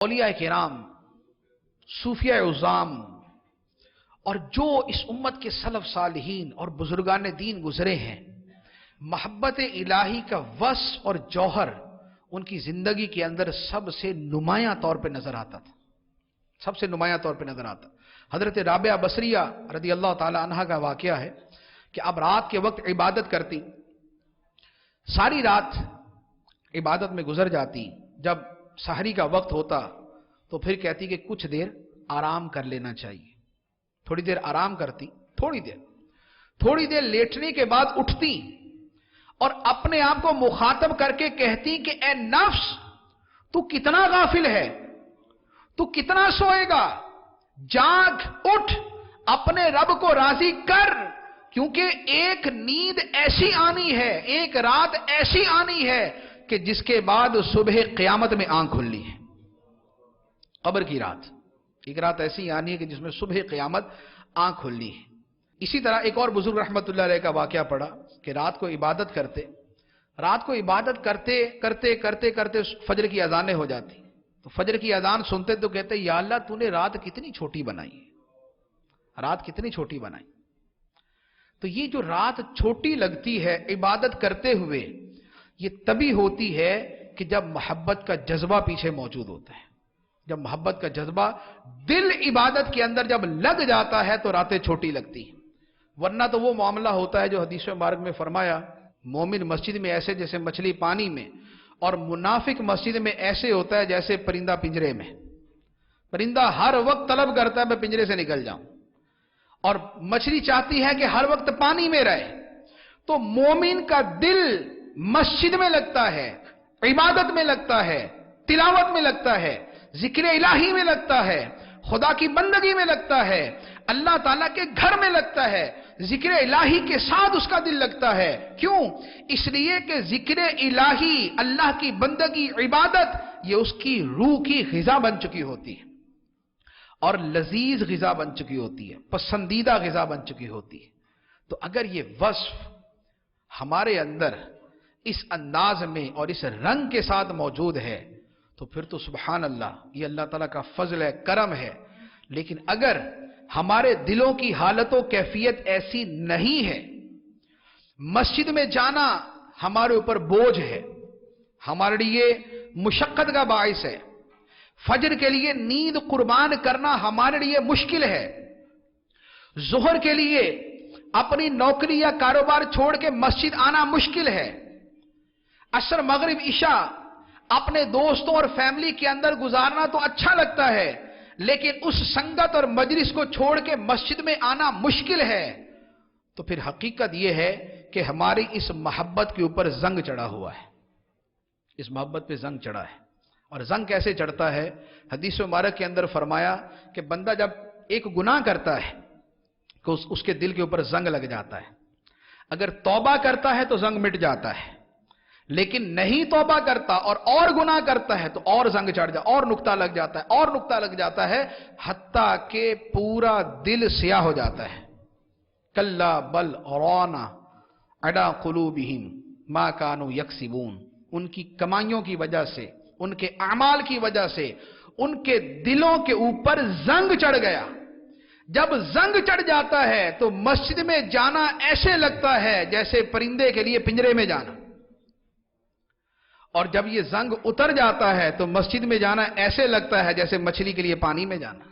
اولیاء کرام، صوفیاء عظام اور جو اس امت کے سلف صالحین اور بزرگان دین گزرے ہیں، محبت الہی کا وصف اور جوہر ان کی زندگی کے اندر سب سے نمایاں طور پہ نظر آتا تھا، سب سے نمایاں طور پہ نظر آتا۔ حضرت رابعہ بصریہ رضی اللہ تعالی عنہا کا واقعہ ہے کہ اب رات کے وقت عبادت کرتی، ساری رات عبادت میں گزر جاتی، جب سحری کا وقت ہوتا تو پھر کہتی کہ کچھ دیر آرام کر لینا چاہیے، تھوڑی دیر آرام کرتی، تھوڑی دیر لیٹنے کے بعد اٹھتی اور اپنے آپ کو مخاطب کر کے کہتی کہ اے نفس، تو کتنا غافل ہے، تو کتنا سوئے گا، جاگ اٹھ، اپنے رب کو راضی کر، کیونکہ ایک نیند ایسی آنی ہے، ایک رات ایسی آنی ہے کہ جس کے بعد صبح قیامت میں آنکھ کھلنی ہے۔ قبر کی رات، ایک رات ایسی آنی ہے کہ جس میں صبح قیامت آنکھ کھلنی ہے۔ اسی طرح ایک اور بزرگ رحمت اللہ علیہ کا واقعہ پڑا کہ رات کو عبادت کرتے فجر کی اذانیں ہو جاتی، تو فجر کی اذان سنتے تو کہتے یا اللہ تو نے رات کتنی چھوٹی بنائی، رات کتنی چھوٹی بنائی۔ تو یہ جو رات چھوٹی لگتی ہے عبادت کرتے ہوئے، یہ تبھی ہوتی ہے کہ جب محبت کا جذبہ پیچھے موجود ہوتا ہے، جب محبت کا جذبہ دل عبادت کے اندر جب لگ جاتا ہے تو راتیں چھوٹی لگتی ہیں، ورنہ تو وہ معاملہ ہوتا ہے جو حدیث مبارک میں فرمایا، مومن مسجد میں ایسے جیسے مچھلی پانی میں، اور منافق مسجد میں ایسے ہوتا ہے جیسے پرندہ پنجرے میں۔ پرندہ ہر وقت طلب کرتا ہے میں پنجرے سے نکل جاؤں، اور مچھلی چاہتی ہے کہ ہر وقت پانی میں رہے۔ تو مومن کا دل مسجد میں لگتا ہے، عبادت میں لگتا ہے، تلاوت میں لگتا ہے، ذکر الہی میں لگتا ہے، خدا کی بندگی میں لگتا ہے، اللہ تعالیٰ کے گھر میں لگتا ہے، ذکر الہی کے ساتھ اس کا دل لگتا ہے۔ کیوں؟ اس لیے کہ ذکر الہی، اللہ کی بندگی، عبادت، یہ اس کی روح کی غذا بن چکی ہوتی ہے، اور لذیذ غذا بن چکی ہوتی ہے، پسندیدہ غذا بن چکی ہوتی ہے۔ تو اگر یہ وصف ہمارے اندر اس انداز میں اور اس رنگ کے ساتھ موجود ہے تو پھر تو سبحان اللہ، یہ اللہ تعالیٰ کا فضل ہے، کرم ہے۔ لیکن اگر ہمارے دلوں کی حالت و کیفیت ایسی نہیں ہے، مسجد میں جانا ہمارے اوپر بوجھ ہے، ہمارے لیے مشقت کا باعث ہے، فجر کے لیے نیند قربان کرنا ہمارے لیے مشکل ہے، ظہر کے لیے اپنی نوکری یا کاروبار چھوڑ کے مسجد آنا مشکل ہے، عصر مغرب عشاء اپنے دوستوں اور فیملی کے اندر گزارنا تو اچھا لگتا ہے، لیکن اس سنگت اور مجلس کو چھوڑ کے مسجد میں آنا مشکل ہے۔ تو پھر حقیقت یہ ہے کہ ہماری اس محبت کے اوپر زنگ چڑھا ہوا ہے، اس محبت پہ زنگ چڑھا ہے۔ اور زنگ کیسے چڑھتا ہے؟ حدیث مبارک کے اندر فرمایا کہ بندہ جب ایک گناہ کرتا ہے کہ اس کے دل کے اوپر زنگ لگ جاتا ہے، اگر توبہ کرتا ہے تو زنگ مٹ جاتا ہے، لیکن نہیں توبہ کرتا اور گناہ کرتا ہے تو اور زنگ چڑھ جاتا، اور نقطہ لگ جاتا ہے، اور نقطہ لگ جاتا ہے، حتیٰ کہ پورا دل سیاہ ہو جاتا ہے۔ کلا بل رانا علی قلوبہم ما کانوا یکسبون، ان کی کمائیوں کی وجہ سے، ان کے اعمال کی وجہ سے ان کے دلوں کے اوپر زنگ چڑھ گیا۔ جب زنگ چڑھ جاتا ہے تو مسجد میں جانا ایسے لگتا ہے جیسے پرندے کے لیے پنجرے میں جانا، اور جب یہ زنگ اتر جاتا ہے تو مسجد میں جانا ایسے لگتا ہے جیسے مچھلی کے لیے پانی میں جانا۔